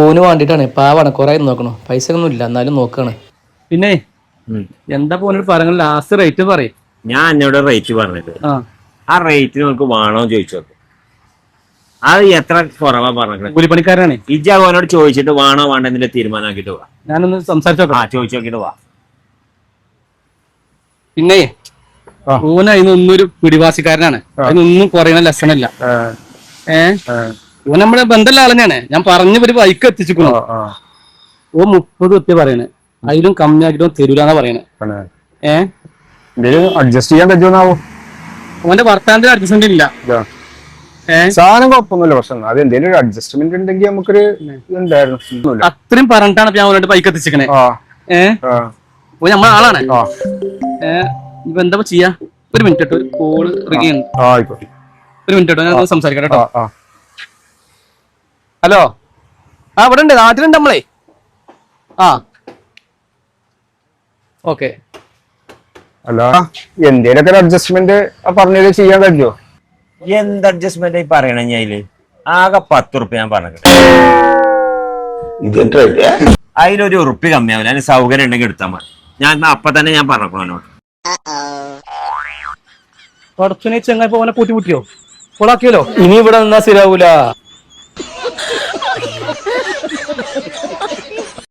ഓന് വേണ്ടിട്ടാണ് പാവാണ് കൊറേ നോക്കണു പൈസ ഒന്നും ഇല്ല എന്നാലും നോക്കാണ്. പിന്നെ എന്താ പോനോട് പറഞ്ഞ ലാസ്റ്റ് റേറ്റ് പറയും. ഞാൻ എന്നോട് റേറ്റ് പറഞ്ഞത് ആ റേറ്റിന് നമുക്ക് വേണോ ചോദിച്ചു. അത് എത്ര കുറവാ പറഞ്ഞത്. കൂലിപ്പണിക്കാരാണ്. ഇജ്ജ അവനോട് ചോദിച്ചിട്ട് വേണോ വേണ്ടെന്നില്ല തീരുമാനമാക്കിട്ട് പോവാ. ഞാനൊന്ന് സംസാരിച്ചോ. ചോദിച്ചു നോക്കിട്ട് പോവാ. പിന്നെ ഓന് അതിനൊന്നും ഒരു പിടിവാസിക്കാരനാണ്. അതിനൊന്നും കുറയുന്ന ലക്ഷണമില്ല. ഓൻ നമ്മുടെ ബന്ധമുള്ള ആൾ തന്നെയാണ്. ഞാൻ പറഞ്ഞ ഒരു ബൈക്ക് എത്തിച്ചിരിക്കണു. ഓ 30 എത്തിയ പറയണേ. അതിലും കമ്മിയാക്കിട്ടോ തരൂലെന്നാ പറയണേ. അഡ്ജസ്റ്റ് ചെയ്യാൻ പറ്റുമോ? ഓന്റെ വർത്താനത്തിന് അഡ്ജസ്റ്റ്മെന്റ് ഇല്ല. സാധനം കുഴപ്പമൊന്നുമില്ല. പക്ഷെ അത് എന്തെങ്കിലും ഒരു അഡ്ജസ്റ്റ്മെന്റ് ഉണ്ടെങ്കിൽ നമുക്കൊരു ഇതുണ്ടായിരുന്നു. അത്രയും പറഞ്ഞിട്ടാണ് ഞാൻ അവനോട് ബൈക്ക് എത്തിച്ചിരിക്കണേ. ഓ നമ്മളെ ആളാണ്. ഇപ്പൊ എന്താ ചെയ്യാ? ഒരു മിനിറ്റ് കേട്ടോ, ഒരു കോള് റിങ്. ഒരു മിനിറ്റ് കേട്ടോ, ഞാൻ സംസാരിക്കാം കേട്ടോ. ഹലോ, ഇവിടെ ഉണ്ട്, നാട്ടിലുണ്ട് നമ്മളെ. ഓക്കെ. അല്ല എന്തേലൊക്കെ ഒരു അഡ്ജസ്റ്റ്മെന്റ് പറഞ്ഞത് ചെയ്യാൻ കഴിയുമോ? എന്ത് അഡ്ജസ്റ്റ്മെന്റ് പറയണ അതില് ആകെ 10 ഉറുപ്പ്യ ഞാൻ പറഞ്ഞത്. അതിലൊരു ഉറുപ്പ്യ കമ്മിയാവില്ല. അതിന് സൗകര്യം ഉണ്ടെങ്കിൽ എടുത്താൽ മതി. ഞാൻ അപ്പൊ തന്നെ ഞാൻ പറഞ്ഞോളൂ. ചെങ്ങായി പോനെ കൂട്ടിമുട്ടിയോ? കൊളാക്കിയല്ലോ. ഇനി ഇവിടെ നിന്നാ ശരിയാവൂല.